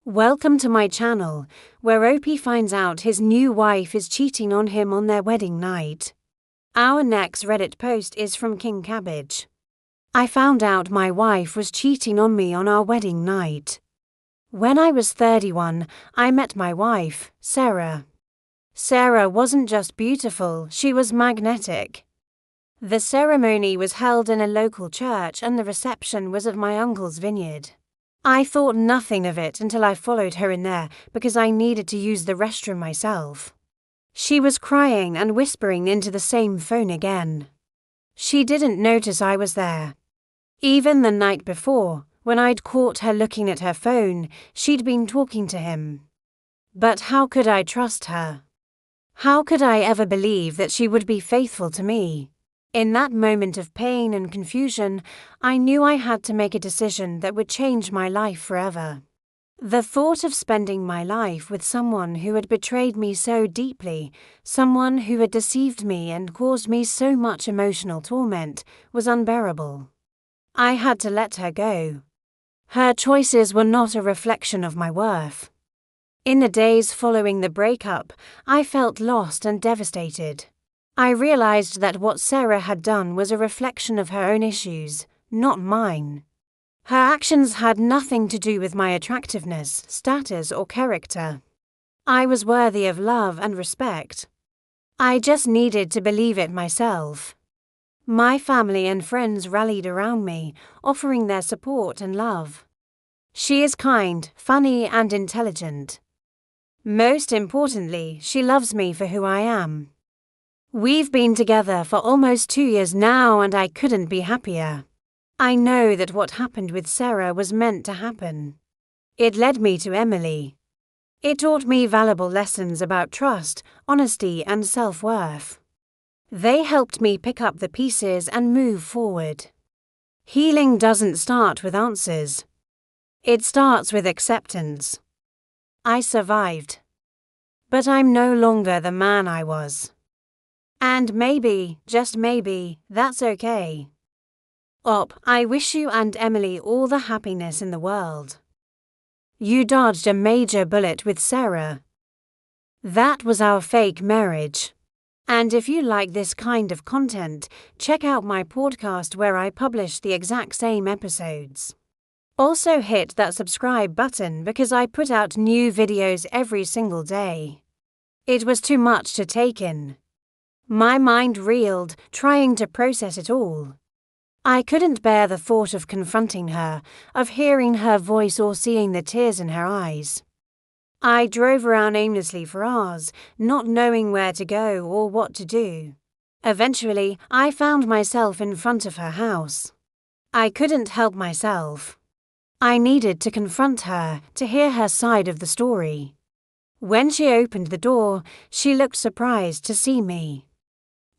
Welcome to my channel, where Opie finds out his new wife is cheating on him on their wedding night. Our next Reddit post is from King Cabbage. I found out my wife was cheating on me on our wedding night. When I was 31, I met my wife, Sarah. Sarah wasn't just beautiful, she was magnetic. The ceremony was held in a local church and the reception was at my uncle's vineyard. I thought nothing of it until I followed her in there because I needed to use the restroom myself. She was crying and whispering into the same phone again. She didn't notice I was there. Even the night before, when I'd caught her looking at her phone, she'd been talking to him. But how could I trust her? How could I ever believe that she would be faithful to me? In that moment of pain and confusion, I knew I had to make a decision that would change my life forever. The thought of spending my life with someone who had betrayed me so deeply, someone who had deceived me and caused me so much emotional torment, was unbearable. I had to let her go. Her choices were not a reflection of my worth. In the days following the breakup, I felt lost and devastated. I realized that what Sarah had done was a reflection of her own issues, not mine. Her actions had nothing to do with my attractiveness, status, or character. I was worthy of love and respect. I just needed to believe it myself. My family and friends rallied around me, offering their support and love. She is kind, funny, and intelligent. Most importantly, she loves me for who I am. We've been together for almost 2 years now and I couldn't be happier. I know that what happened with Sarah was meant to happen. It led me to Emily. It taught me valuable lessons about trust, honesty, and self-worth. They helped me pick up the pieces and move forward. Healing doesn't start with answers. It starts with acceptance. I survived. But I'm no longer the man I was. And maybe, just maybe, that's okay. I wish you and Emily all the happiness in the world. You dodged a major bullet with Sarah. That was our fake marriage. And if you like this kind of content, check out my podcast where I publish the exact same episodes. Also hit that subscribe button because I put out new videos every single day. It was too much to take in. My mind reeled, trying to process it all. I couldn't bear the thought of confronting her, of hearing her voice or seeing the tears in her eyes. I drove around aimlessly for hours, not knowing where to go or what to do. Eventually, I found myself in front of her house. I couldn't help myself. I needed to confront her, to hear her side of the story. When she opened the door, she looked surprised to see me.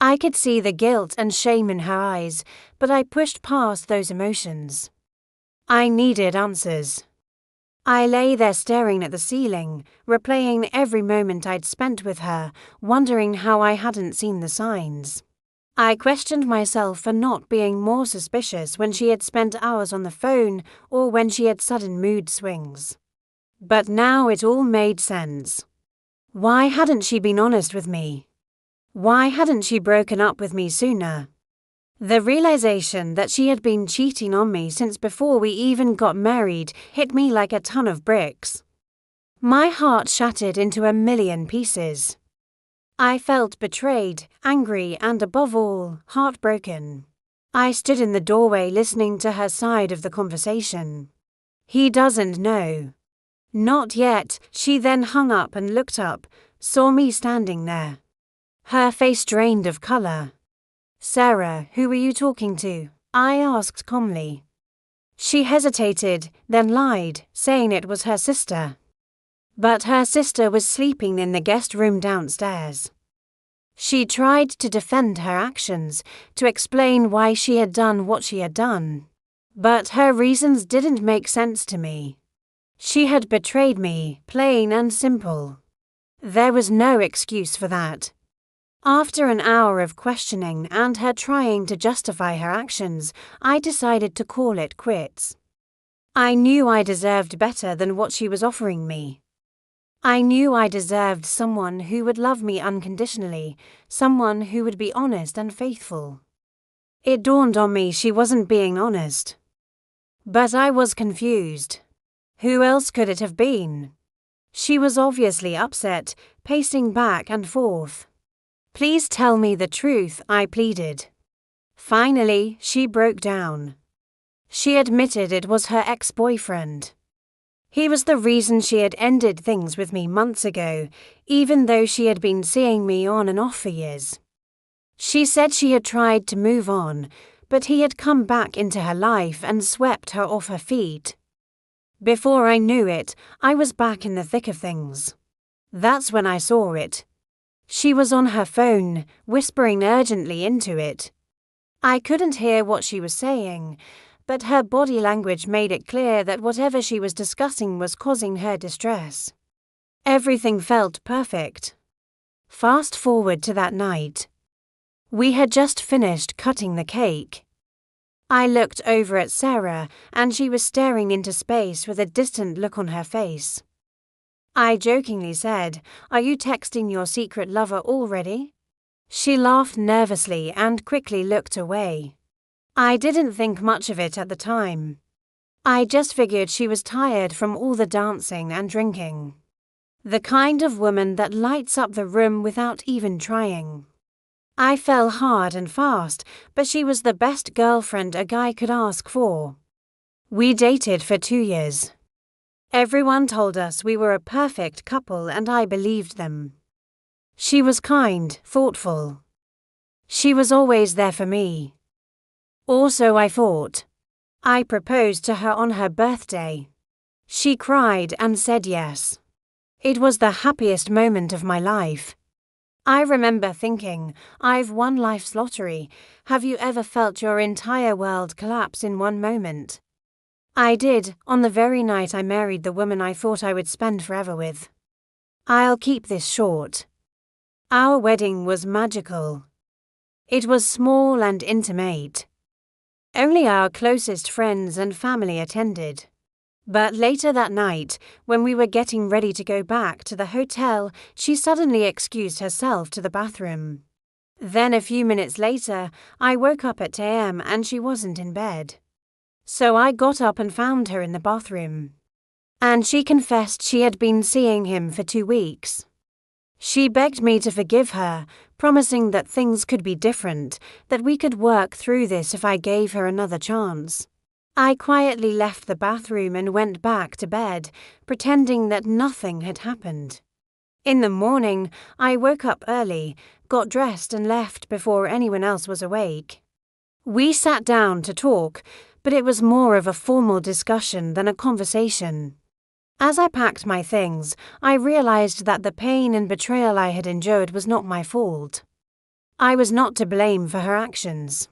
I could see the guilt and shame in her eyes, but I pushed past those emotions. I needed answers. I lay there staring at the ceiling, replaying every moment I'd spent with her, wondering how I hadn't seen the signs. I questioned myself for not being more suspicious when she had spent hours on the phone or when she had sudden mood swings. But now it all made sense. Why hadn't she been honest with me? Why hadn't she broken up with me sooner? The realization that she had been cheating on me since before we even got married hit me like a ton of bricks. My heart shattered into a million pieces. I felt betrayed, angry, and above all, heartbroken. I stood in the doorway listening to her side of the conversation. He doesn't know. Not yet. She then hung up and looked up, saw me standing there. Her face drained of color. "Sarah, who were you talking to?" I asked calmly. She hesitated, then lied, saying it was her sister. But her sister was sleeping in the guest room downstairs. She tried to defend her actions, to explain why she had done what she had done. But her reasons didn't make sense to me. She had betrayed me, plain and simple. There was no excuse for that. After an hour of questioning and her trying to justify her actions, I decided to call it quits. I knew I deserved better than what she was offering me. I knew I deserved someone who would love me unconditionally, someone who would be honest and faithful. It dawned on me she wasn't being honest. But I was confused. Who else could it have been? She was obviously upset, pacing back and forth. Please tell me the truth, I pleaded. Finally, she broke down. She admitted it was her ex-boyfriend. He was the reason she had ended things with me months ago, even though she had been seeing me on and off for years. She said she had tried to move on, but he had come back into her life and swept her off her feet. Before I knew it, I was back in the thick of things. That's when I saw it. She was on her phone, whispering urgently into it. I couldn't hear what she was saying, but her body language made it clear that whatever she was discussing was causing her distress. Everything felt perfect. Fast forward to that night. We had just finished cutting the cake. I looked over at Sarah, and she was staring into space with a distant look on her face. I jokingly said, "Are you texting your secret lover already?" She laughed nervously and quickly looked away. I didn't think much of it at the time. I just figured she was tired from all the dancing and drinking. The kind of woman that lights up the room without even trying. I fell hard and fast, but she was the best girlfriend a guy could ask for. We dated for 2 years. Everyone told us we were a perfect couple, and I believed them. She was kind, thoughtful. She was always there for me. Or so I thought. I proposed to her on her birthday. She cried and said yes. It was the happiest moment of my life. I remember thinking, I've won life's lottery. Have you ever felt your entire world collapse in one moment? I did, on the very night I married the woman I thought I would spend forever with. I'll keep this short. Our wedding was magical. It was small and intimate. Only our closest friends and family attended. But later that night, when we were getting ready to go back to the hotel, she suddenly excused herself to the bathroom. Then a few minutes later, I woke up at 10 a.m. and she wasn't in bed. So I got up and found her in the bathroom. And she confessed she had been seeing him for 2 weeks. She begged me to forgive her, promising that things could be different, that we could work through this if I gave her another chance. I quietly left the bathroom and went back to bed, pretending that nothing had happened. In the morning, I woke up early, got dressed and left before anyone else was awake. We sat down to talk, but it was more of a formal discussion than a conversation. As I packed my things, I realized that the pain and betrayal I had endured was not my fault. I was not to blame for her actions.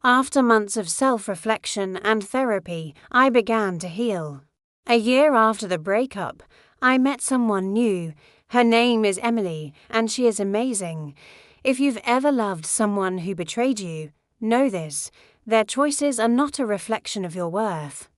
After months of self-reflection and therapy, I began to heal. A year after the breakup, I met someone new. Her name is Emily, and she is amazing. If you've ever loved someone who betrayed you, know this: their choices are not a reflection of your worth.